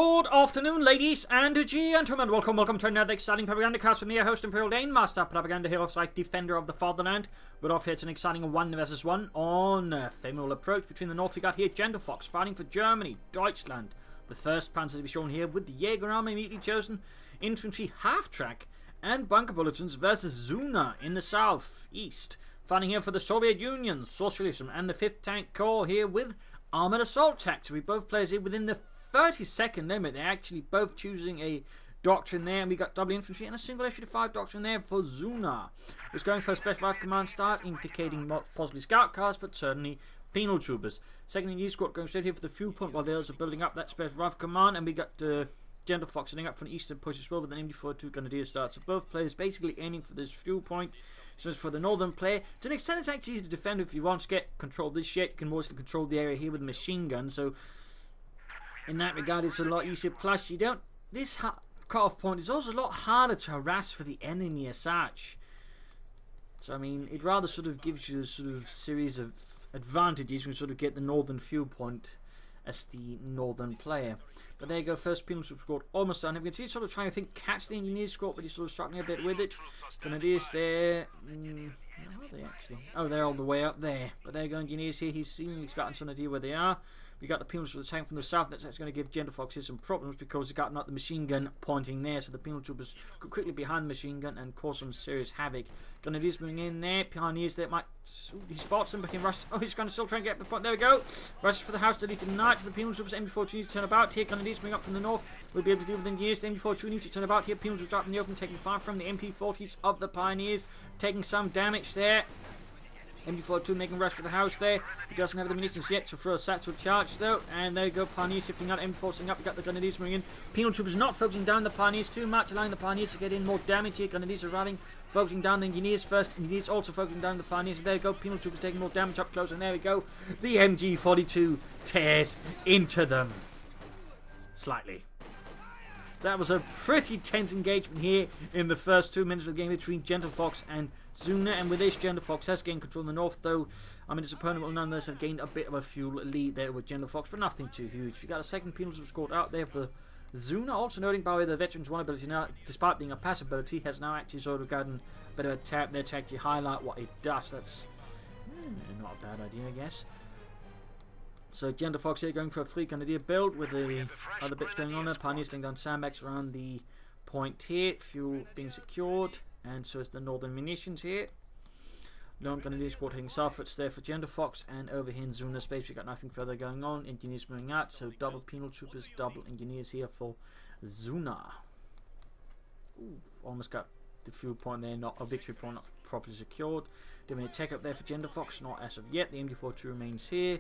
Good afternoon, ladies and gentlemen. Welcome to another exciting Propagandacast with me, your host, Imperial Dane, Master Propaganda Hero, like Defender of the Fatherland. We're off here to an exciting 1 vs 1 on a familial approach between the north. We got here Gentlefox fighting for Germany, Deutschland. The first Panzer to be shown here with the Jaeger army immediately chosen, infantry half-track, and bunker bulletins versus Zuna in the south east. Fighting here for the Soviet Union, Socialism, and the 5th Tank Corps here with armoured assault tanks. We both players here within the 30-second limit. They're actually both choosing a doctrine there, and we got double infantry and a single issue-5 doctrine there for Zuna. It's going for a special 5 command start, indicating not possibly scout cars, but certainly penal troopers. Second Engineer squad going straight here for the fuel point while the others are building up that special 5 command, and we got Gentlefox setting up for an eastern push as well with an MD-42 Grenadier start. So both players basically aiming for this fuel point. So for the northern player, to an extent it's actually easy to defend. If you want to get control of this shit, you can mostly control the area here with a machine gun. So in that regard, it's a lot easier. Plus, you don't. This cut-off point is also a lot harder to harass for the enemy as such. So I mean, it rather sort of gives you a sort of series of advantages when you sort of get the northern fuel point as the northern player. But there you go, first penal troop squad almost done. You can see he's sort of trying to catch the engineer squad, but he's sort of struggling a bit with it. Grenadiers there. Where are they actually? Oh, they're all the way up there. But there you go, engineers here. He's seemingly gotten some idea where they are. We got the penal troopers tank from the south. That's actually going to give Gentlefox here some problems because he's got not the machine gun pointing there. So the penal troopers go quickly behind the machine gun and cause some serious havoc. Grenadiers moving in there. Pioneers there might. Ooh, he spots them, but he rushes. Oh, he's going to still try and get the point. There we go. Rushes for the house, deleted tonight. So the penal troopers MD-42 needs to turn about here. Grenadiers moving up from the north. We'll be able to deal with engineers. The MD-42 needs to turn about here. Penal troopers up in the open, taking fire from the MP-40s of the Pioneers, taking some damage there. MD-42 making a rush for the house there. He doesn't have the munitions yet to throw a satchel charge though. And there you go, Pioneers shifting out, MD-40 up. We got the Grenadiers moving in. Penal troopers not focusing down the Pioneers too much, allowing the Pioneers to get in more damage here. Grenadiers are running, focusing down the engineers first. Engineers also focusing down the Pioneers. There you go, penal troopers taking more damage up close. And there we go, the MG-42 tears into them. Slightly. That was a pretty tense engagement here in the first 2 minutes of the game between Gentlefox and Zuna. And with this, Gentlefox has gained control in the north, though I mean his opponent will nonetheless have gained a bit of a fuel lead there with Gentlefox, but nothing too huge. We got a second penal troop squad out there for Zuna. Also noting, by the way, the Veterans 1 ability now, despite being a passive ability, has now actually sort of gotten a bit of a tap there to actually highlight what it does. That's not a bad idea, I guess. So Gentlefox here going for a 3 Grenadier build with the other bits going on there. Pioneers laying down sandbags around the point here. Fuel being secured. And so is the northern munitions here. Lone Grenadier squad heading southwards there for Gentlefox. And over here in Zuna space, we've got nothing further going on. Engineers moving out. So double penal troopers, double engineers here for Zuna. Ooh, almost got the fuel point there, not a victory point, not properly secured. Doing a tech up there for Gentlefox, not as of yet. The MD-42 remains here.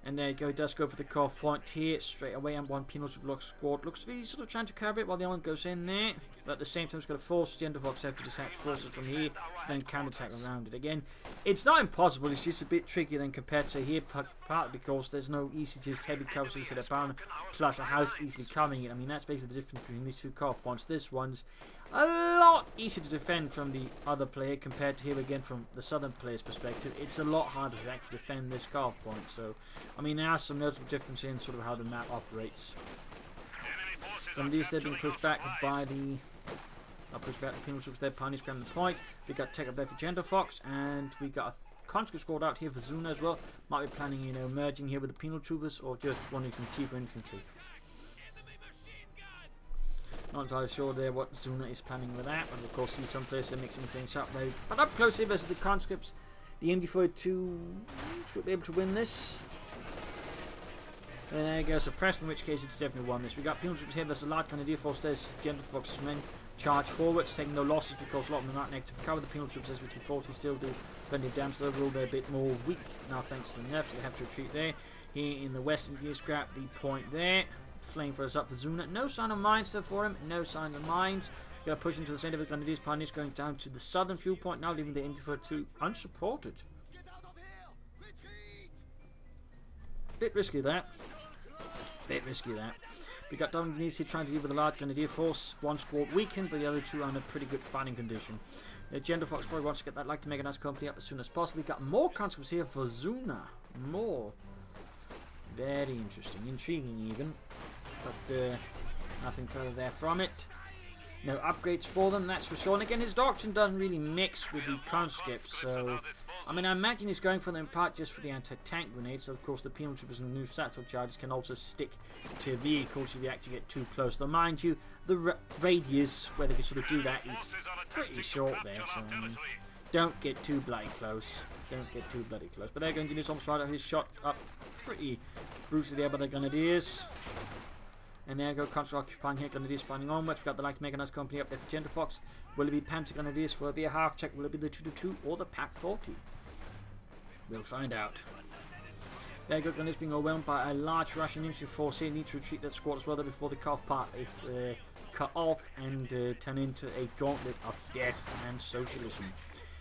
And there you go, he does go for the core point here, straight away, and one penal troop squad looks to be sort of trying to cover it while the other one goes in there. But at the same time, it's going to force Gentlefox to have to dispatch forces from here to then counter-attack around it again. It's not impossible, it's just a bit trickier than compared to here, partly because there's no easy, just heavy covers to the bound, plus a house easily coming in. I mean, that's basically the difference between these two core points. This one's a lot easier to defend from the other player compared to here again from the southern player's perspective. It's a lot harder to actually defend this carve point. So, I mean, there are some notable differences in sort of how the map operates. Some of these they're being pushed back by the penal troops there. Pioneers grabbing the point. We got tech up there for Gentlefox, and we got a conscript squad out here for Zuna as well. Might be planning, you know, merging here with the penal troopers or just wanting some cheaper infantry. Not entirely sure there what Zuna is planning with that, but of course see some players are mixing things up there. But up close here versus the conscripts, the MD-42 should be able to win this. And there you go, suppressed, in which case it's definitely won this. We got penal troops here versus a large Grenadier force. There's Gentlefox's men charge forwards, taking no losses because a lot of them are not negative cover. The penal troops SVT-40 still do plenty of damage, so overall they're a bit more weak now thanks to the nerfs. So they have to retreat there. Here in the west, engineers grab the point there. Flamethrowers up for Zuna. No sign of mines though for him. No sign of mines. Gonna push into the center of the Grenadiers. Pioneers going down to the southern fuel point now, leaving the MD-42 unsupported. Bit risky that. Bit risky that. We got double engineers here trying to deal with a large Grenadier force. One squad weakened, but the other two are in a pretty good fighting condition. Gentlefox probably wants to get that, like to make a nice company up as soon as possible. We got more conscripts here for Zuna. More. Very interesting, intriguing even. but nothing further there from it. No upgrades for them, that's for sure. And again, his doctrine doesn't really mix with the conscripts, so I mean, I imagine he's going for them in part just for the anti-tank grenades. So of course, the penal troopers and new satchel charges can also stick to vehicles if you actually get too close. Though, mind you, the radius where they can sort of do that is pretty short there, so don't get too bloody close. Don't get too bloody close. But they're going to do almost right out his shot up pretty brutally there by the Grenadiers. And there you go, Consul occupying here, Grenadiers fighting onwards. We've got the Light Mechanized Company up there for Gentlefox. Will it be Panzer Grenadiers? Will it be a half check? Will it be the 2-2 or the Pack 40? We'll find out. There you go, Grenadiers being overwhelmed by a large Russian infantry force here. Need to retreat that squad as well there before the cut part is cut off and turn into a gauntlet of death and socialism.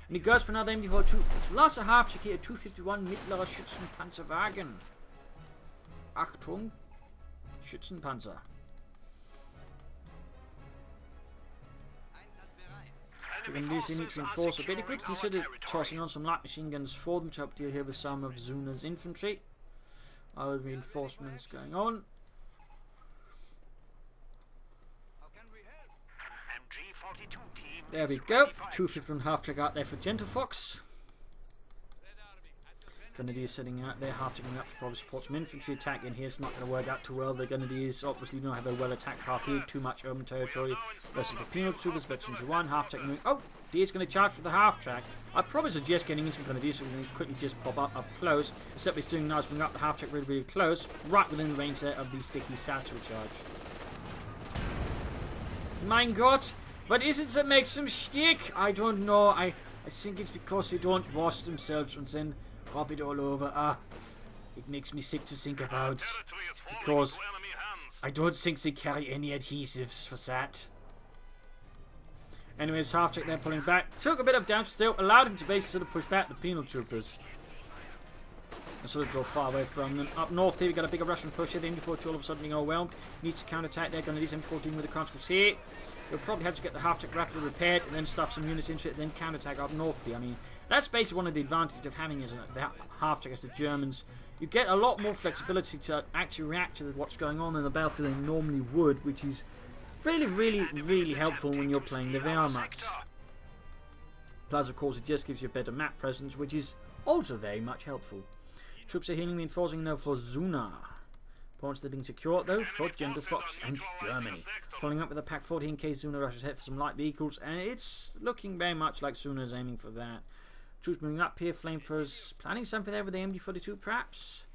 And it goes for another MD-42 plus a half check here, 251 Mittlerer Schützenpanzerwagen. Achtung! Schützenpanzer. So when these need to enforce a bit, it could consider tossing on some light machine guns for them to help deal here with some of Zuna's infantry. Other reinforcements going on. There we go. 251 half track out there for Gentlefox. Grenadiers sitting out there, half taking up to probably support some infantry attack in here. It's not going to work out too well. The Grenadiers obviously don't have a well attacked path here, too much urban territory versus the penal troopers. Veterans 1, half track moving. Oh, D's going to charge for the half track. I probably suggest getting in some Grenadiers so we can quickly just pop up close. Except he's doing nice, bring up the half track really, really close, right within the range there of the sticky satchel charge. Mein Gott, what is it that makes them stick? I don't know. I think it's because they don't wash themselves and then rub it all over. It makes me sick to think about, because I don't think they carry any adhesives for that. Anyways, half check there pulling back. Took a bit of damage still, allowed him to basically sort of push back the penal troopers. And sort of draw far away from them. Up north here, we got a bigger Russian push here. The MD-42 all of a sudden being overwhelmed. Needs to counter-attack there. Going to do M14 with the conscripts here. You'll probably have to get the half-track rapidly repaired and then stuff some units into it, then counter-attack up north here. I mean, that's basically one of the advantages of having is the half-track as the Germans. You get a lot more flexibility to actually react to what's going on in the battlefield than you normally would, which is really, really, really helpful when you're playing the Wehrmacht. Plus, of course, it just gives you a better map presence, which is also very much helpful. Troops are healing, reinforcing now for Zuna. Points are being secured though for Gentlefox and Germany. Following up with a Pack 40 in case Zuna rushes ahead for some light vehicles, and it's looking very much like Zuna is aiming for that. Troops moving up here, flamethrowers planning something there with the MD-42 perhaps.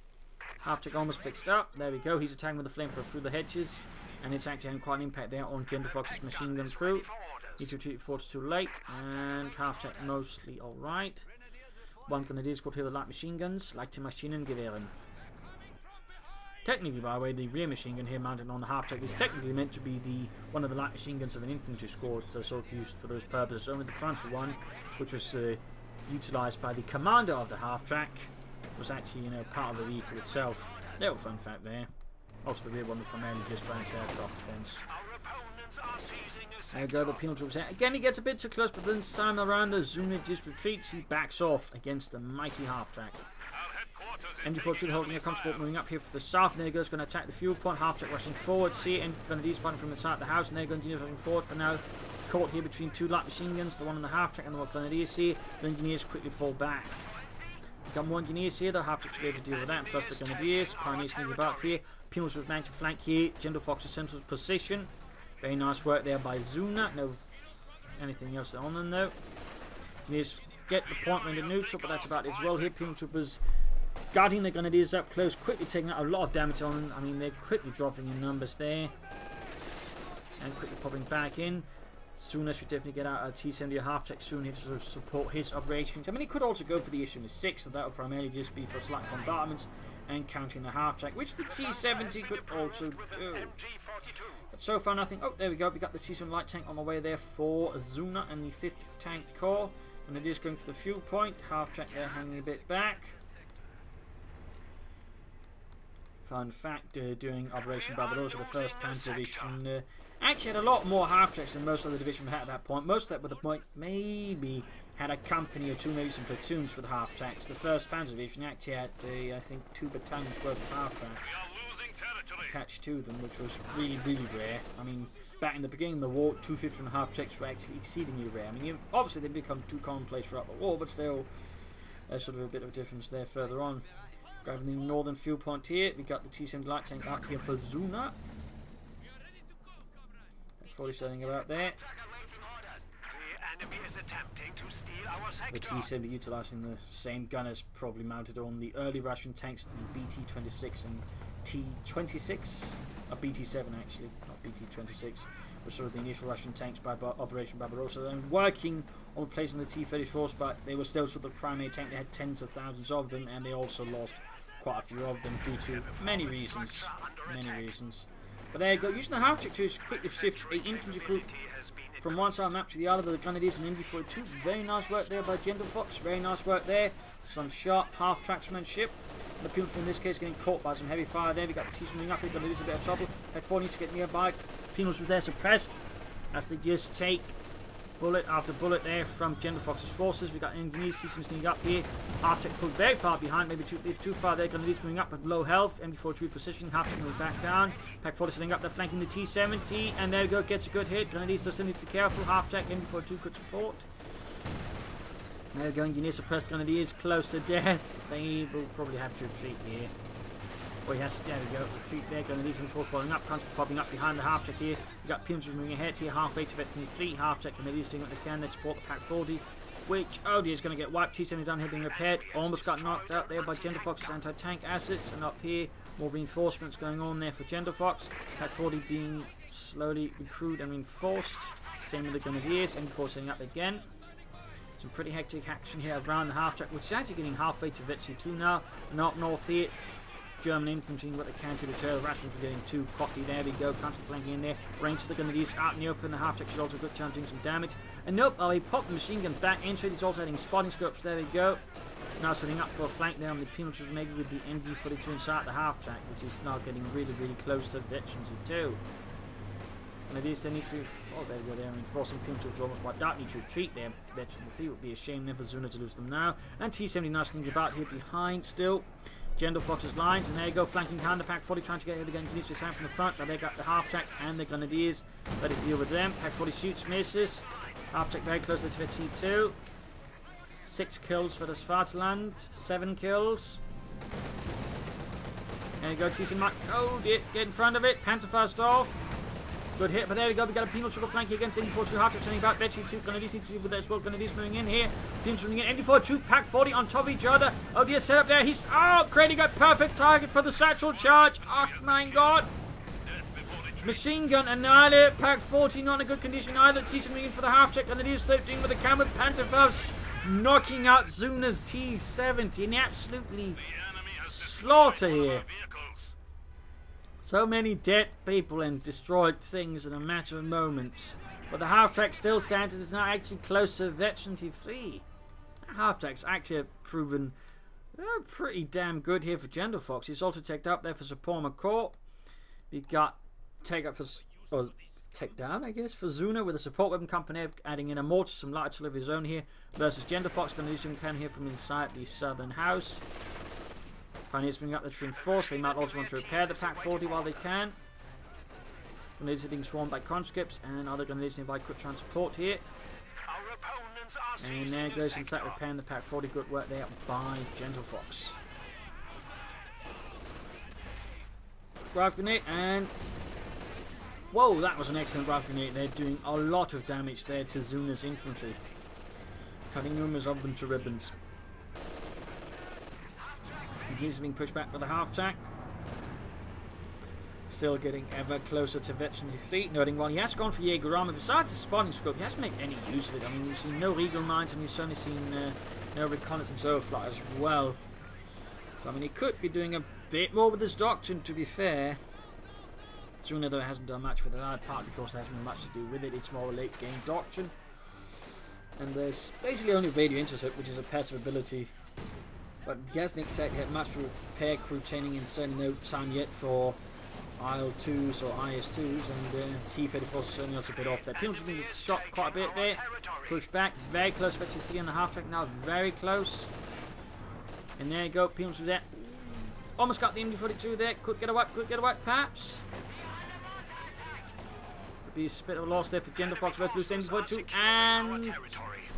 Half-track almost fixed up, there we go, he's attacking with the flamethrower through the hedges, and it's actually having quite an impact there on Gentlefox's machine gun crew. Need to retreat before it's too late, and half-track mostly alright. One Grenadier squad here with light machine guns, leichte Maschinengewehren. Technically, by the way, the rear machine gun here mounted on the half-track is technically meant to be one of the light machine guns of an infantry squad, so sort of used for those purposes. Only the frontal one, which was utilised by the commander of the half-track, was actually, you know, part of the vehicle itself. Little fun fact there. Also, the rear one was primarily just for anti-aircraft defence. There we go, the penal troops. Again, he gets a bit too close, but then time around, the Zuna just retreats. He backs off against the mighty half-track. MD-42 holding a conscript moving up here for the south. And there he goes, going to attack the fuel point. Half-track rushing forward. See, and Grenadiers fighting from the side of the house. And they're going to continue rushing forward. But now caught here between two light machine guns, the one on the half-track and the one Grenadiers here. The engineers quickly fall back. We've got more engineers here. The half-track should be able to deal with that. Plus the Grenadiers. Pioneers can get about here. Penals with managed to flank here. Gentlefox's central position. Very nice work there by Zuna. No anything else on them though. Engineers get the point when they're neutral, but that's about it as well here. Penal troopers guarding the Grenadiers up close, quickly taking out a lot of damage on them. I mean, they're quickly dropping in numbers there. And quickly popping back in. Zuna should definitely get out a T-70 half-track soon here to sort of support his operations. I mean, he could also go for the issue in the 6, so that would primarily just be for slight bombardments and countering the half-track, which the T-70 could also do. But so far, nothing. Oh, there we go. We got the T-70 light tank on the way there for Zuna and the 5th Tank Corps. And it is going for the fuel point. Half-track there hanging a bit back. Fun fact, during Operation Barbarossa, the 1st Panzer Division actually had a lot more half-tracks than most of the division had at that point. Most of that, with the point, maybe had a company or two, maybe some platoons for the half-tracks. The 1st Panzer Division actually had, I think, 2 battalions worth of half-tracks. attached to them, which was really, really rare. I mean, back in the beginning of the war, 250 and a half checks were actually exceedingly rare. I mean, obviously they become too commonplace throughout the war, but still, there's sort of a bit of a difference there further on. Grabbing the northern fuel point here, we got the T-70 light tank out here for Zuna. 40 setting about there. The T-70 utilising the same gunners probably mounted on the early Russian tanks, the BT-26 and T-26, BT-7 actually, not BT-26, but sort of the initial Russian tanks by Operation Barbarossa. Then working on replacing the T-34s, but they were still sort of the primary tank. They had tens of thousands of them, and they also lost quite a few of them due to many reasons. But there you go, using the half check to quickly shift an infantry group from one side of the map to the other with the Grenadiers and MD-42. Very nice work there by Gentlefox. Very nice work there. Some sharp half tracksmanship. The people in this case getting caught by some heavy fire there. We got the T's moving up here, but it is a bit of trouble. Head 4 needs to get nearby. Penals were there suppressed as they just take bullet after bullet there from Gentlefox's forces. We got Engineers, T sneaking up here. Half check pulled very far behind, maybe too far there. Grenadiers moving up with low health. MD-42 position. Half check moving back down. Pack 40 sitting up there, flanking the T-70, and there we go, gets a good hit. Grenadiers still need to be careful. Half check, MD-42 could support. There we go, Engineers suppressed. Grenadiers close to death. They will probably have to retreat here. Oh yes, there we go, retreat there. Grenadiers and following up, constantly popping up behind the half check here. We got Pims moving ahead here, halfway to Veteran 3, half check. Grenadiers doing what they can. They support the Pack 40, which, oh dear, is going to get wiped. T-70 down here being repaired. Almost got knocked out there by Gentlefox's anti-tank assets. And up here, more reinforcements going on there for Gentlefox. Pack 40 being slowly recruited and reinforced. Same with the Grenadiers. M4 setting up again. Some pretty hectic action here around the half track, which is actually getting halfway to Veteran 2 now. And up north here, German infantry what they can to deter the Russians from getting too cocky. There we go, counter flanking in there. Range to the Grenadiers out in the open. The half track should also have a good chance of doing some damage. And nope, he popped the machine gun back into it. He's also adding spotting scopes. There we go. Now setting up for a flank there on the penalty, maybe with the MD-42 inside the half track, which is now getting really, really close to Veteran 2. Grenadiers they need to. Oh, there we go. They're reinforcing penalty was almost wiped out. Need to retreat there. Veteran 3 would be a shame then for Zuna to lose them now. And T-70 now sneaking about here behind still. Gentlefox's lines, and there you go, flanking behind the Pack 40, trying to get ahead again. Grenadiers to from the front, but they got the half track and the Grenadiers. Let it deal with them. Pack 40 shoots, misses. Half track very close to the T2. 6 kills for the Svartland, 7 kills. There you go, T-70. Oh dear, get in front of it. Panzerfaust off. Good hit, but there we go. We got a penal triple flank here against MD-42. Half track turning back. Veteran 2 Grenadiers need to deal with that as well. Grenadiers moving in here. Penal moving in. MD-42 Pack 40 on top of each other. Oh dear, set up there. He's creating a perfect target for the satchel charge. Oh my god. Machine gun annihilated. Pack 40 not in a good condition either. T-70 moving in for the half check. Grenadiers slipping with the camera. Panzerfaust knocking out Zuna's T-70. And absolutely slaughter here. So many dead people and destroyed things in a matter of moments. But the half-track still stands and is now actually close to Veteran 3. Half-track's actually proven pretty damn good here for Gentlefox. He's also taken up there for support McCaw. We got take down, I guess, for Zuna with a support weapon company adding in a mortar, some light artillery of his own here versus Gentlefox. Going to do some can here from inside the southern house. Pioneers bring up the Trim Force. They might also want to repair the Pack 40 while they can. Grenadiers are being swarmed by conscripts, and other Grenadiers nearby quick transport here. And there goes, in fact, repairing the Pack 40. Good work there by Gentlefox. Grav grenade, and whoa, that was an excellent grav grenade. They're doing a lot of damage there to Zuna's infantry, cutting numerous of them to ribbons. He's being pushed back with the half track. Still getting ever closer to Veteran 3. Noting while he has gone for Jaeger armor, besides the spotting scope, he hasn't made any use of it. I mean, you've seen no Eagle mines, and you've certainly seen no reconnaissance overfly as well. So, I mean, he could be doing a bit more with his doctrine, to be fair. Zuna, though, hasn't done much with it. Partly because there hasn't been much to do with it. It's more a late game doctrine. And there's basically only radio intercept, which is a passive ability. But he hasn't exactly had much repair crew training, and certainly no time yet for IL-2s or IS-2s, and T-34 is certainly also a bit off there. Penalty being shot quite a bit there. Pushed back, very close, Veteran 3 on the half track now, very close. And there you go, Penalty there. Almost got the MD-42 there. Could get a wipe, perhaps. Would be a bit of a loss there for Gentlefox. Let's lose the MD-42. And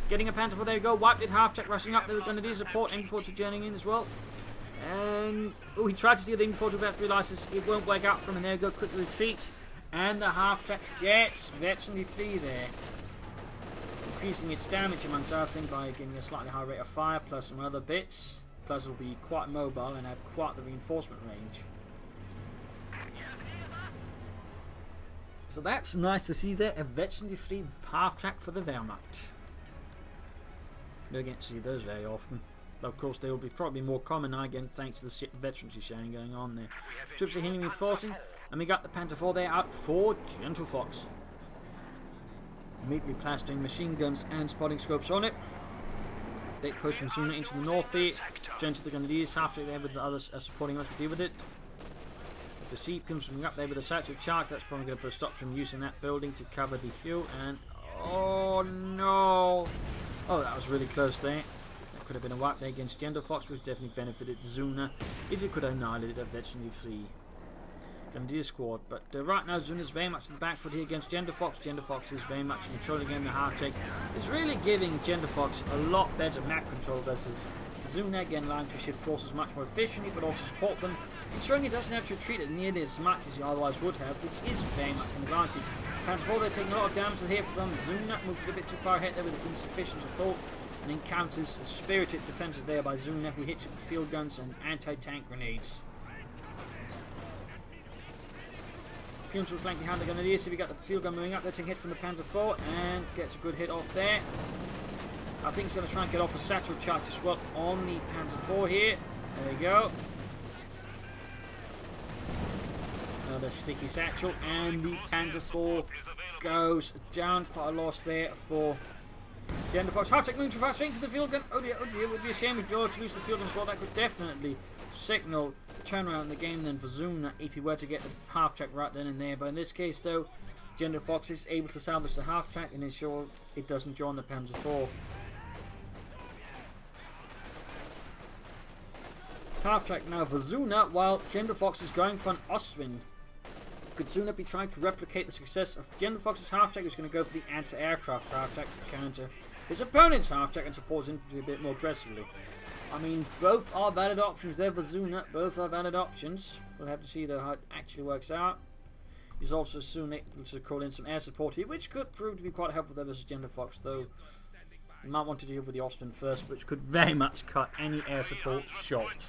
getting a Panzer IV. There we go. Wiped it. Half track rushing up. They were going to do support. MD-42 joining in as well. And oh, he tried to steal the MD-42 without 3 licenses. It won't work out from him. There we go. Quick retreat. And the half track gets virtually free there. Increasing its damage amongst other things by giving a slightly higher rate of fire, plus some other bits. Plus it'll be quite mobile and have quite the reinforcement range. So that's nice to see there. A veteran free half track for the Wehrmacht. You don't get to see those very often. Of course, they will be probably more common now again, thanks to the veterancy sharing going on there. Troops are healing reinforcing, and we got the Panzer IV there out for Gentlefox. Immediately plastering machine guns and spotting scopes on it. They push from Zuna into the north there. Gents are going to do this after there with the others supporting us to deal with it. If the sea comes from up there with a satchel charge, that's probably going to put a stop from using that building to cover the fuel. And oh no! Oh, that was really close there. That could have been a wipe there against Gentlefox, which definitely benefited Zuna if it could have annihilated a veteran 3. Going to do the squad, but right now Zuna is very much in the back foot here against Gentlefox. Gentlefox is very much in control again. The half take is really giving Gentlefox a lot better map control versus Zuna, again allowing to shift forces much more efficiently, but also support them, ensuring he doesn't have to retreat it nearly as much as he otherwise would have, which is very much an advantage. Panzer IV, they're taking a lot of damage here from Zuna, moved a bit too far ahead there with insufficient support, and encounters spirited defences there by Zuna, who hits it with field guns and anti-tank grenades. Fumes will flank behind the Grenadier, so we got the field gun moving up. They're taking hit from the Panzer IV and gets a good hit off there. I think he's going to try and get off a satchel charge as well on the Panzer IV here. There we go. Another sticky satchel, and the Panzer IV goes down. Quite a loss there for Gentlefox. Hard-tech moving too fast straight into the field gun. Oh dear, it would be a shame if you were to lose the field gun as well. That could definitely signal turnaround in the game then for Zuna if he were to get the half track right then and there. But in this case though, Gentlefox is able to salvage the half track and ensure it doesn't join the Panzer IV. Half track now for Zuna, while Gentlefox is going for an Ostwind. Could Zuna be trying to replicate the success of Gentlefox's half track? Who's going to go for the anti-aircraft half track to counter his opponent's half track and support his infantry a bit more aggressively. I mean, both are valid options there for Zuna. Both are valid options. We'll have to see though how it actually works out. He's also soon able to call in some air support here, which could prove to be quite helpful there versus Gentlefox, though you might want to deal with the Ostwind first, which could very much cut any air support short.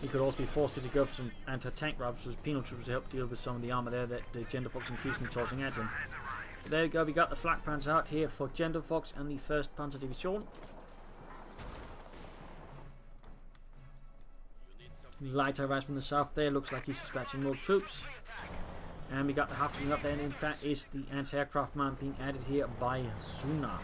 He could also be forced to go for some anti-tank rifles as penal troops to help deal with some of the armour there that Gentlefox increasingly tossing at him. There we go, we got the flak panzer out here for Gentlefox and the 1st Panzer Division. Light arrives from the south there, looks like he's dispatching more troops. And we got the half track up there, and in fact is the anti-aircraft man being added here by Zuna.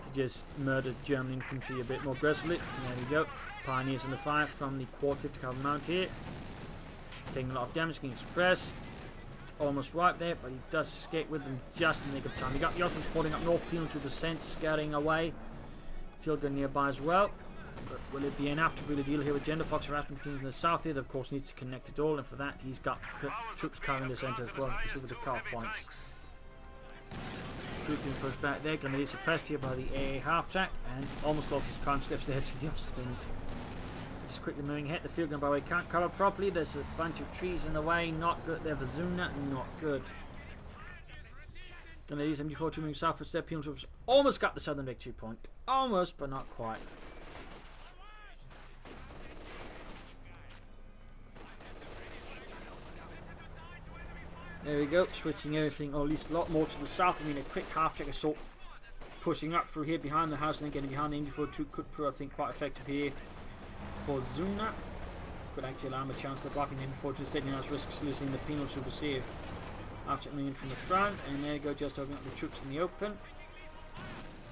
He just murdered German infantry a bit more aggressively. There we go. Pioneers in the fire from the Quad 50 Cavalry Mount here. Taking a lot of damage, getting suppressed. Almost right there, but he does escape with them just in the nick of time. We got the Ottomans supporting up north, penal 2%, scouting away. Field gun nearby as well. But will it be enough to really deal here with Gentlefox? Harassment continues in the south here, that of course needs to connect it all, and for that he's got troops covering the centre as well, with the car points. Troop being pushed back there, going to be suppressed here by the AA half track, and almost lost his crime slips there to the Ostwind. Just quickly moving ahead, the field gun by the way can't cover properly, there's a bunch of trees in the way, not good there for Zuna, not good. Gonna use MD-42 moving southwards there, penal troops almost got the southern victory point. Almost, but not quite. There we go, switching everything, or at least a lot more to the south. I mean, a quick half-track assault pushing up through here behind the house and then getting behind the MD-42 could prove, I think, quite effective here for Zuna. Could actually allow him a chance of blocking the MD-42, taking out risks, losing the penal troopers here. After coming in from the front, and there you go, just opening up the troops in the open.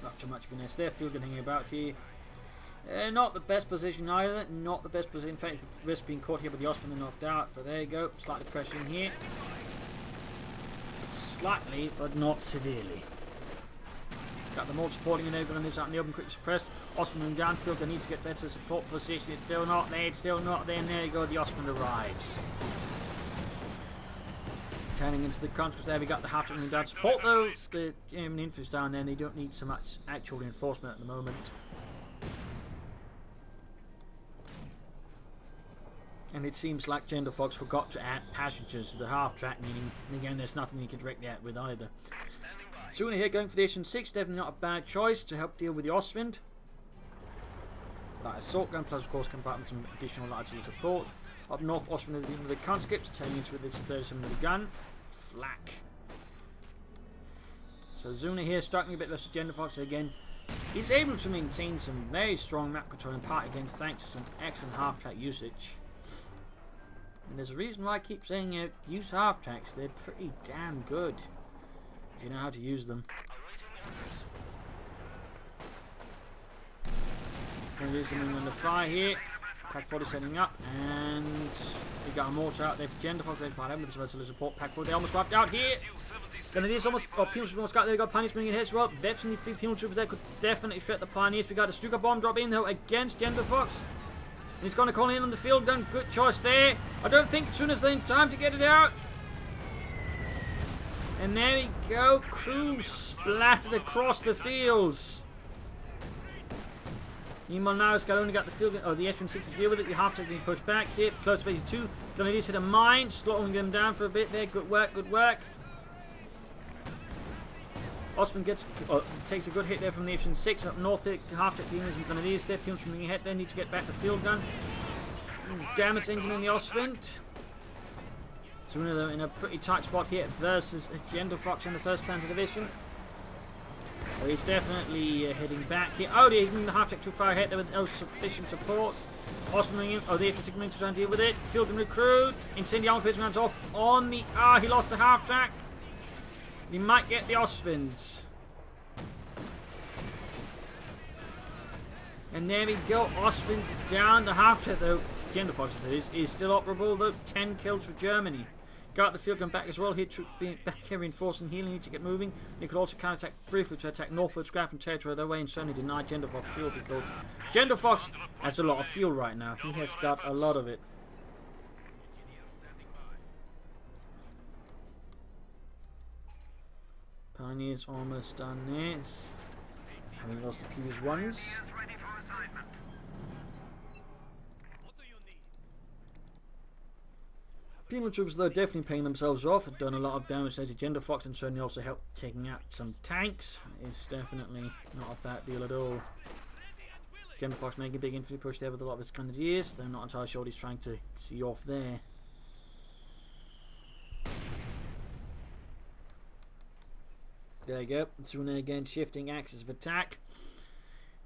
Not too much finesse there, field gun hanging about here. Not the best position either, not the best position. In fact, risk being caught here with the Ostwind and knocked out, but there you go, slightly pressuring here. Slightly, but not severely. Got the mortar supporting and over on this out in the open, quickly suppressed. Osman down, Field Gun needs to get better support position. It's still not there, it's still not there, and there you go, the Osman arrives. Turning into the conscripts there, we got the half-track moving down. Support though, the German infantry's down there, and they don't need so much actual reinforcement at the moment. And it seems like Gentlefox forgot to add passages to the half-track, meaning, again, there's nothing you can directly add with either. Zuna here going for the H6, definitely not a bad choice to help deal with the Ostwind. Light assault gun, plus of course can provide some additional light artillery support. Up north, Ostwind with the conscripts, turning into with its 37mm gun. Flak. So Zuna here striking a bit less with Gentlefox again. He's able to maintain some very strong map control in part again thanks to some excellent half-track usage. And there's a reason why I keep saying use half-tracks, they're pretty damn good if you know how to use them. Going to do something on the fire here. Pack 40 setting up, and we got a mortar out there for Gentlefox ready to with this artillery support. Pack 40 almost wiped out here. Grenadiers almost, penal troopers almost got there. We got Pioneers bringing in here as well. Veteran 3 penal troopers there could definitely shred the Pioneers. We got a Stuka bomb drop in though against Gentlefox. He's going to call in on the field gun. Good choice there. I don't think Zuna's in time to get it out. And there we go. Crews splattered across the fields. Meanwhile now it's only got the field gun, the H-16 to deal with it. You have to be pushed back here. Close to phase 2. Gonna need to hit a mine. Slowing them down for a bit there. Good work, good work. Osman takes a good hit there from the H-6 up north. Half-track demons and Grenadiers there. Peels from the head there. Need to get back the field gun. Damn, it's engine in the Ostwind. Zuna though in a pretty tight spot here versus Gentlefox in the 1st Panzer Division. Oh, he's definitely heading back here. Oh, he's moving the half-track too far ahead there with no sufficient support. Osman in. Oh, the F-16 to try and deal with it. Field and recruit. Incendiary armor rounds off on the. He lost the half-track. He might get the Ostwinds. And there we go. Ostwind down. The half-track though. Gentlefox is still operable though. 10 kills for Germany. Got the field gun back as well here. Troops being back here, reinforcing, healing. Need to get moving. You could also counter-attack briefly to attack northward, scrapping territory their way, and certainly deny Gentlefox fuel because Gentlefox has a lot of fuel right now. He has got a lot of it. Pioneers almost done there. Having lost the previous ones. Penal troopers though definitely paying themselves off. Have done a lot of damage to Gentlefox and certainly also helped taking out some tanks. It's definitely not a bad deal at all. Gentlefox making a big infantry push there with a lot of his Grenadiers. They're not entirely sure what he's trying to see off there. There you go. Zuna again shifting axis of attack.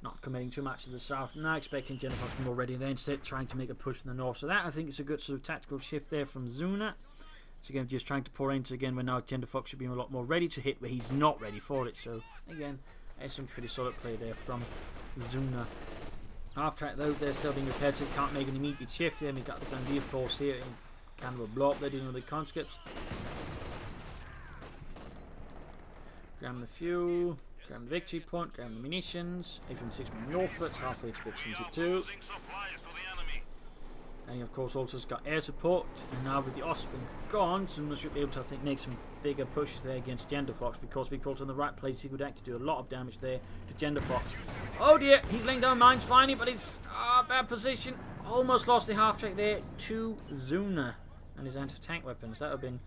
Not committing too much to the south now, expecting Gentlefox to be more ready there instead, trying to make a push from the north. So that I think is a good sort of tactical shift there from Zuna. So again, just trying to pour into again when now Gentlefox should be a lot more ready to hit, but he's not ready for it. So again, there's some pretty solid play there from Zuna. Half track though, they're still being repaired, so can't make an immediate shift there. We've got the Grenadier force here in kind of a block. They're dealing with the conscripts. Grab the fuel. Grab the victory point, grab the munitions, 8.6 northward, halfway to victory 2. And he of course also has got air support, and now with the Ostwind gone, Zuna should be able to I think make some bigger pushes there against Gentlefox because we caught in the right place, he could actually do a lot of damage there to Gentlefox. Oh dear, he's laying down mines finally, but it's bad position. Almost lost the half track there to Zuna and his anti-tank weapons. That would have been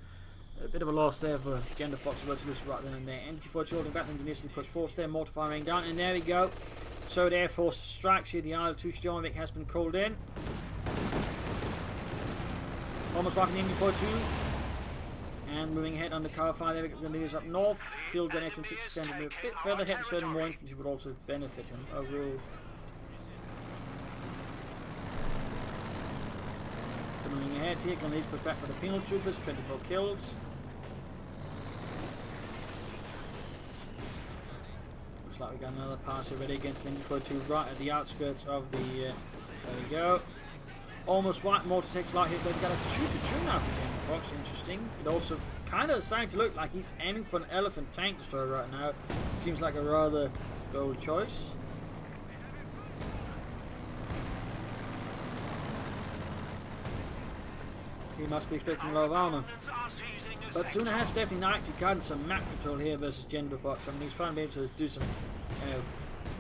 a bit of a loss there for Gentlefox to lose right then and there. MT-42 holding back, then initially push force there, mortar firing down, and there we go. So the Air Force strikes here. The IL-2 Stromovic has been called in. Almost wiping the MT-42. And moving ahead under cover fire there, the leaders up north. Field gun H-16 to move a bit further ahead, and certainly more infantry would also benefit him overall. Moving ahead here, Grenadiers push back for the penal troopers, 24 kills. Looks like we got another pass already against the MT-42 right at the outskirts of the. There we go. Almost right, mortar takes light hit, but we got a 2-2 now for Gentlefox. Interesting. It also kind of starting to look like he's aiming for an elephant tank destroyer right now. Seems like a rather bold choice. He must be expecting a lot of armor. But Zuna has definitely actually gotten some map control here versus Gentlefox. I mean, he's finally able to do some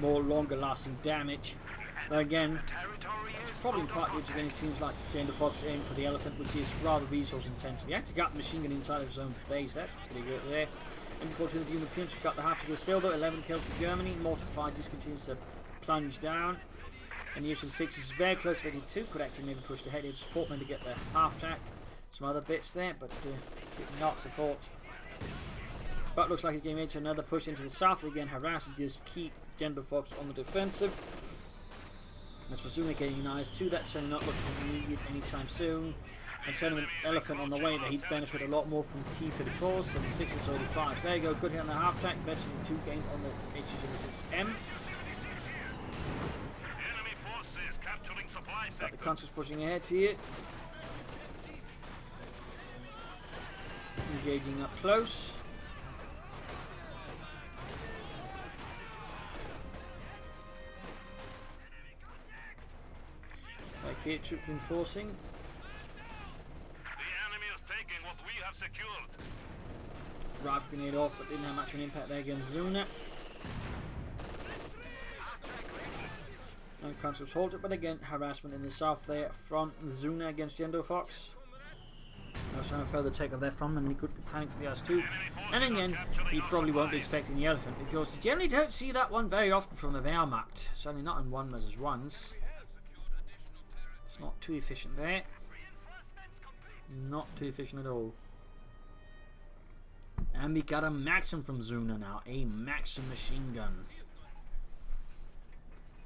more longer lasting damage. But again, it's probably in part due to again it seems like Gentlefox aiming for the elephant, which is rather resource intensive. He actually got the machine gun inside of his own base, that's pretty good there. And before to the European, she got the half to go still though, 11 kills for Germany. Mortified just continues to plunge down. And the Ocean 6 is very close to 82, could actually maybe push ahead here to support men to get the half track. Some other bits there, but not support. But looks like he came into another push into the south again, harass and just keep Gentlefox on the defensive. As for Zuna getting an IS-2, that's certainly not looking immediate anytime soon. And certainly an elephant on the way that he'd benefit a lot more from T-34s, 76s, or 85s. There you go, good hit on the half track, eventually 2 gained on the HU-76M. Got the Consuls pushing ahead here. Engaging up close. Back here, troop reinforcing. The enemy is taking what we have secured. Rifle grenade off, but didn't have much of an impact there against Zuna. And Consuls halted, but again, harassment in the south there from Zuna against Gentlefox. I was trying to further take off there from him, and he could be planning for the IS-2. And again, he probably won't be expecting the elephant, because you generally don't see that one very often from the Wehrmacht. Certainly not in 1 versus 1s. It's not too efficient there. Not too efficient at all. And we got a Maxim from Zuna now. A Maxim machine gun.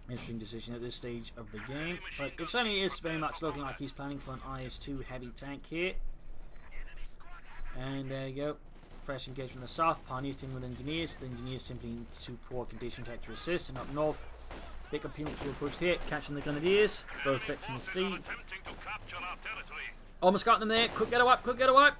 Interesting decision at this stage of the game. But it certainly is very much looking like he's planning for an IS-2 heavy tank here. And there you go. Fresh engagement in the south. Pioneers team with engineers. The engineers simply in too poor condition to assist. And up north, big opponents will push here, catching the grenadiers. Both sections 3. Almost got them there. Could get a wipe. Could get a wipe.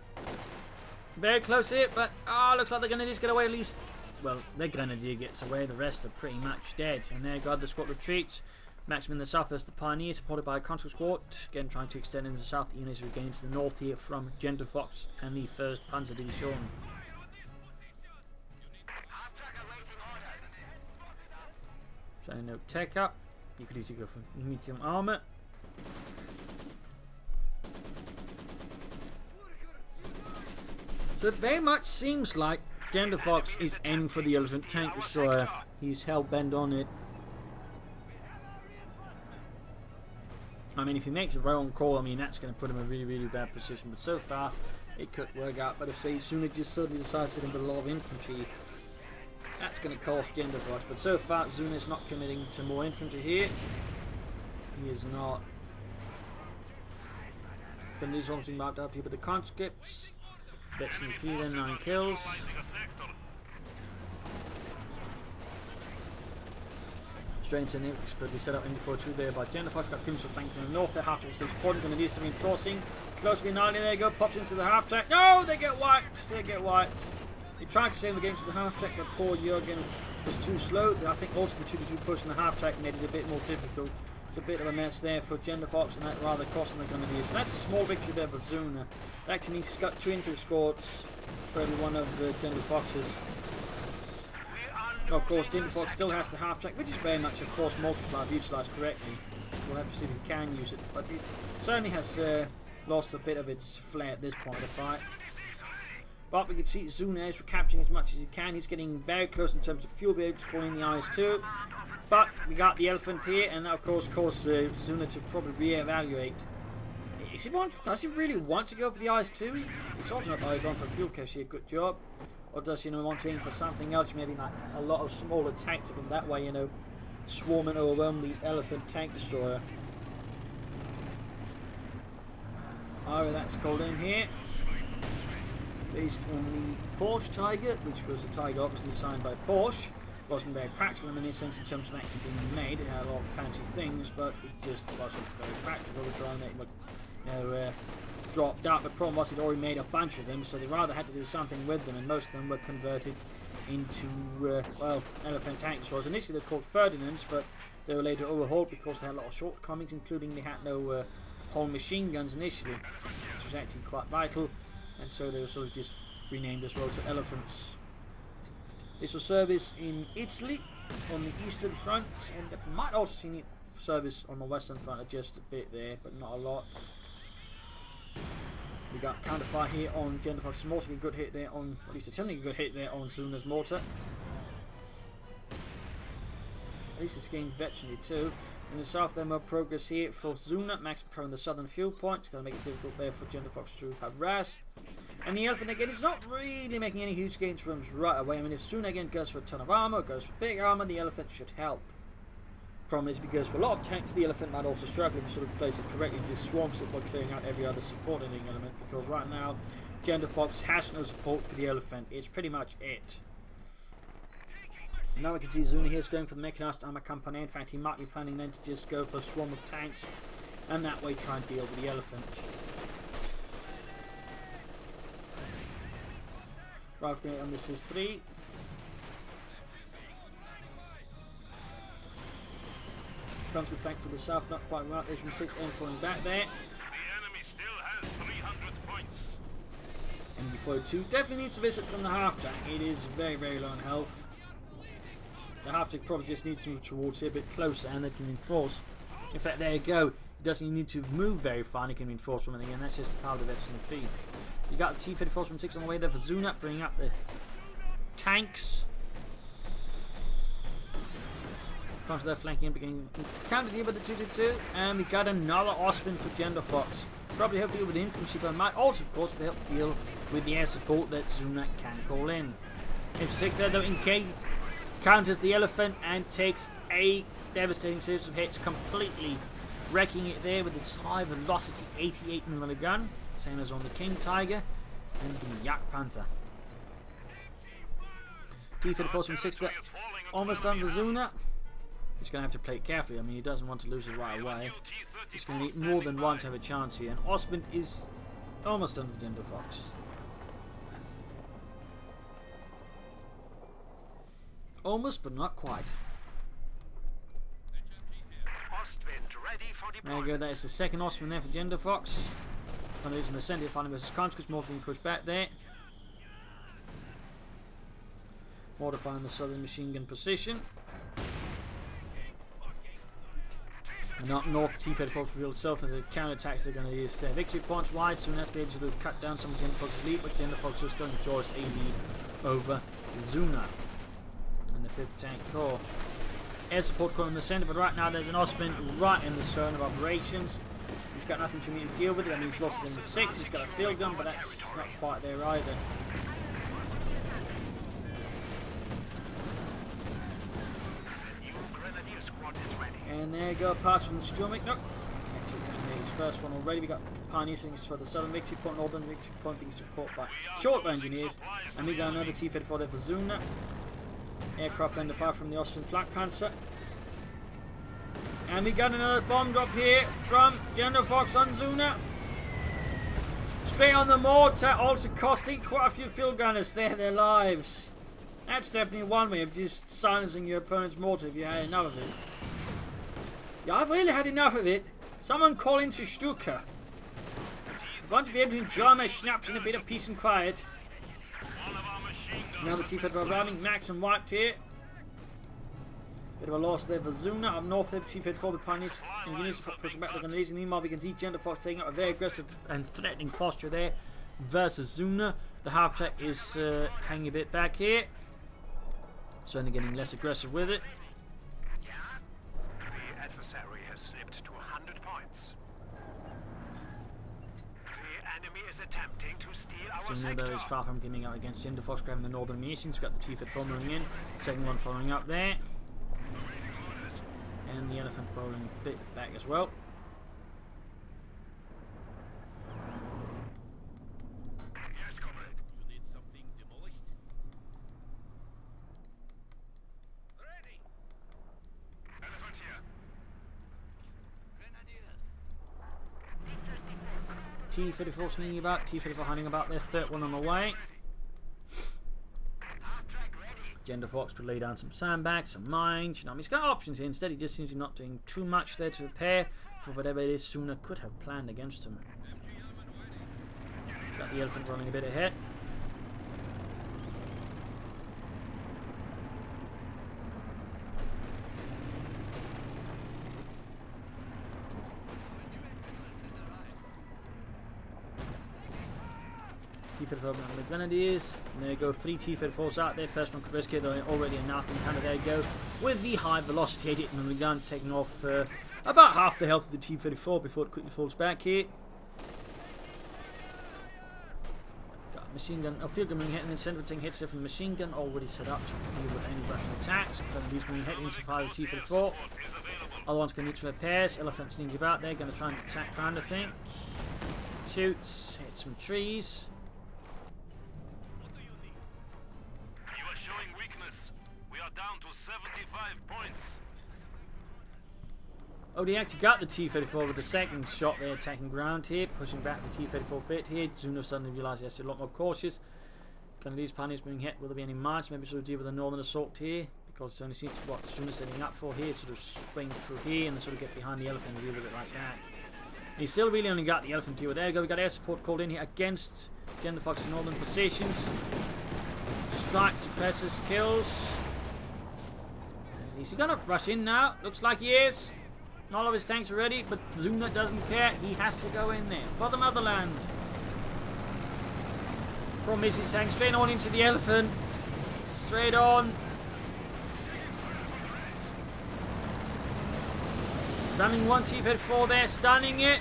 Very close here, but looks like the grenadiers get away at least. Well, their grenadier gets away. The rest are pretty much dead. And there, God, the squad retreats. Maximum in the south as the Pioneers, supported by a Consul squad. Again, trying to extend into the south. The units regain to the north here from Gentlefox and the 1st Panzer Division. So no tech up. You could easily go for medium armor. So it very much seems like Gentlefox is aiming for the elephant tank destroyer. He's hell bent on it. I mean, if he makes a wrong call, I mean, that's going to put him in a really, really bad position. But so far, it could work out. But if, say, Zuna just suddenly decides to hit him with a lot of infantry, that's going to cost Gentlefox. But so far, Zuna is not committing to more infantry here. He is not. But these obviously marked up here with the conscripts. Betting few then 9 kills. Strange and expertly set up in before 2 there by Gentlefox. Got Crimson flank from the north. They're half to 6 point. Going to do some reinforcing. Close to be 90. There you go. Pops into the half track. No, they get wiped. They get wiped. He tried to save the game to the half track, but poor Jurgen was too slow. I think also the 2-2 push in the half track made it a bit more difficult. It's a bit of a mess there for Gentlefox, and that rather costing the Grenadiers. So that's a small victory there for Zuna. That actually means he's got 2 infantry squads for every one of Gentlefox's. Of course, Gentlefox still has the half track, which is very much a force multiplier if utilised correctly. We'll have to see if he can use it, but it certainly has lost a bit of its flair at this point of the fight. But we can see Zuna is recapturing as much as he can. He's getting very close in terms of fuel, be able to call in the IS-2. But we got the elephant here, and that of course caused Zuna to probably re-evaluate. Does he really want to go for the IS-2? He's also not going for a fuel cache here, good job. Or does he want to aim for something else, maybe like a lot of smaller tanks, and that way, swarm and overwhelm the elephant tank destroyer. Oh, that's called in here. Based on the Porsche Tiger, which was a Tiger obviously designed by Porsche. Wasn't very practical in this sense in terms of actually being made. It had a lot of fancy things, but it just wasn't very practical to try and make it look, dropped out. The problem was he'd already made a bunch of them, so they rather had to do something with them, and most of them were converted into, well, elephant tanks. Was initially they're called Ferdinands, but they were later overhauled because they had a lot of shortcomings, including they had no whole machine guns initially, which was actually quite vital, and so they were sort of just renamed as well to elephants. This will service in Italy on the eastern front, and it might also see it service on the western front just a bit there, but not a lot. We got counterfire here on Gentlefox's mortar, a good hit there on, at least attempting a good hit there on Zuna's mortar. At least it's gained virtually too. In the south, there more progress here for Zuna. Max covering the southern fuel point. It's going to make it difficult there for Gentlefox to harass. And the elephant again is not really making any huge gains from him right away. I mean, if Zuna again goes for a ton of armor, goes for big armor, the elephant should help. Problem is, because for a lot of tanks, the elephant might also struggle if you sort of place it correctly and just swamps it by clearing out every other supporting element. Because right now, Gentlefox has no support for the elephant. It's pretty much it. Now we can see Zuna here is going for the mechanized armor company. In fact, he might be planning then to just go for a swarm of tanks and that way try and deal with the elephant. Rifle on this is 3. Guns with flank for the south, not quite right. There's from 6 and falling back there. The enemy still has 300 points. Enemy 42 definitely needs a visit from the half tank. It is very, very low on health. The half tank probably just needs to move towards here a bit closer and they can reinforce. In fact, there you go. He doesn't need to move very far and he can reinforce something again. That's just the power of the feed. You got the T-34 from 6 on the way there for Zuna, bringing up the tanks. Comes to their flanking and beginning counter deal with the 222, and we got another Osprey for Gentlefox. Probably help deal with the infantry, but might also, of course, help deal with the air support that Zuna can call in. Infantry 6 there, though, in K counters the elephant and takes a devastating series of hits, completely wrecking it there with its high velocity 88mm gun, same as on the King Tiger and the Yak Panther. T-34 from 6 there, almost done for Zuna. He's going to have to play it carefully. I mean, he doesn't want to lose it right away. He's going to need more than one to have a chance here. And Osmond is almost done for Gentlefox. Almost, but not quite. There you go. That is the second Osmond there for Gentlefox. Kind of using the centre fighting versus Conscripts. More being pushed back there. Mortifying the southern machine gun position. And up north, T-34 revealed itself as a counter-attacks they're going to use their victory points wide, soon as they're able to cut down some of Gentlefox's lead, but Gentlefox will still enjoys a lead over Zuna and the 5th Tank Corps. Air support corps in the centre, but right now there's an Osprey right in the zone of operations. He's got nothing to immediately deal with it. I mean, he's lost it in the 6. He's got a field gun, but that's not quite there either. And there you go, a pass from the Sturmic. Nope. Actually, that his first one already. We got pioneers for the southern victory point, northern victory point being supported by short engineers. And we got another T-34 there for Zuna. Aircraft under fire from the Austrian Flak Panzer. And we got another bomb drop here from Gentlefox on Zuna. Straight on the mortar, also costing quite a few field gunners their lives. That's definitely one way of just silencing your opponent's mortar if you had enough of it. Yeah, I've really had enough of it. Someone call into Stuka. I want to be able to enjoy my schnapps in a bit of peace and quiet. Now the T-34 arriving, Max and wiped here. Bit of a loss there for Zuna. Up north there, T-34 with pioneers and units pushing back the grenades. And meanwhile, we can see Gentlefox taking up a very aggressive and threatening posture there versus Zuna. The half-track is hanging a bit back here. Certainly getting less aggressive with it. Zuna though is far from giving out against Gentlefox, grabbing the northern munitions. We've got the T-34 moving in. Second one following up there. And the elephant rolling a bit back as well. T-34 sneaking about. T-34 hiding about their third one on the way. Gentlefox could lay down some sandbags, some mines. You know, he's got options here. Instead, he just seems to be not doing too much there to prepare for whatever it is Zuna could have planned against him. Got the elephant running a bit ahead. T-34 on the Grenadiers. And there you go, 3 T-34s out there. First one could risk it, already a knock, and kind of there you go. With the high velocity hit and the gun taking off about half the health of the T-34 before it quickly falls back here. Got a machine gun, field gun being hit, and then central thing hits there from the machine gun, already set up to deal with any Russian attacks. Grenadiers being hit into fire the T-34. Other one's going to need to repairs. Elephant's sneaking about there, going to try and attack ground, I think. Shoots, hit some trees. Down to 75 points. Oh, they actually got the T-34 with the second shot there, attacking ground here, pushing back the T-34 bit here. Zuna suddenly realised he has to be a lot more cautious. These pioneers being hit, will there be any march? Maybe sort of deal with a northern assault here, because it only seems what Zuna's setting up for here, sort of spring through here and sort of get behind the elephant and deal with it like that. He still really only got the elephant here. There you go, we got air support called in here against Gentlefox's northern positions. Strike, suppresses, kills. Is he gonna rush in now? Looks like he is. All of his tanks are ready, but Zuna doesn't care. He has to go in there for the motherland. From his tank straight on into the elephant. Straight on. Running one T-34 there, stunning it.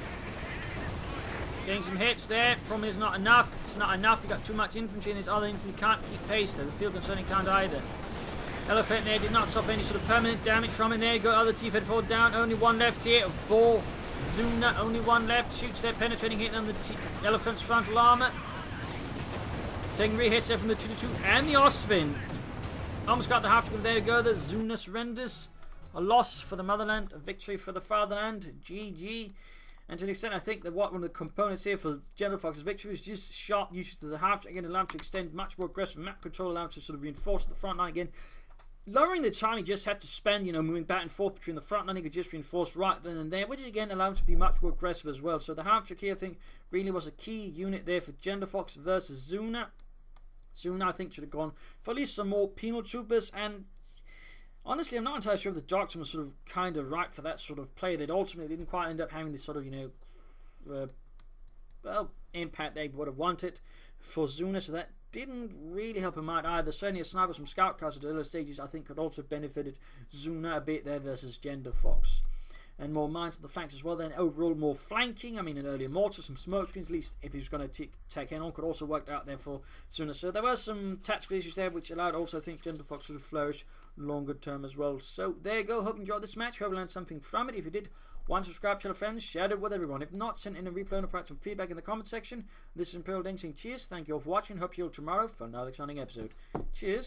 Getting some hits there. Problem is not enough. It's not enough. He got too much infantry, and his other infantry can't keep pace there. The field gun certainly can't either. Elephant there did not suffer any sort of permanent damage from it. There you go, other T-34 down. Only one left here for Zuna. Only one left. Shoots there, penetrating, hitting on the elephant's frontal armor. Taking re-hits there from the 2-2 and the Ostwind. Almost got the half to go. There you go. The Zuna surrenders. A loss for the motherland, a victory for the fatherland. GG. And to an extent, I think that one of the components here for Gentlefox's victory is just sharp usage of the half track, again, allowed to extend much more aggressive map control, allowed to sort of reinforce the front line again. Lowering the time he just had to spend, you know, moving back and forth between the front line, he could just reinforce right then and there, which again allowed him to be much more aggressive as well. So the half track here, I think, really was a key unit there for Gentlefox versus Zuna. Zuna, I think, should have gone for at least some more penal troopers, and honestly, I'm not entirely sure if the Doctrine was sort of kind of right for that sort of play. That ultimately didn't quite end up having this sort of, you know, well, impact they would have wanted for Zuna, so that didn't really help him out either. Certainly a sniper from scout cars at earlier stages, I think, could also have benefited Zuna a bit there versus Gentlefox. And more mines on the flanks as well. Then overall more flanking. I mean, an earlier mortar, some smoke screens, at least if he was going to take head on, could also work out there for Zuna. So there were some tactical issues there, which allowed also, I think, Gentlefox to flourish longer term as well. So there you go. Hope you enjoyed this match. Hope you learned something from it. If you did, one, subscribe, tell a friend, share it with everyone. If not, send in a replay and provide some feedback in the comment section. This is Imperial Ding saying cheers. Thank you all for watching. Hope you'll tomorrow for another exciting episode. Cheers.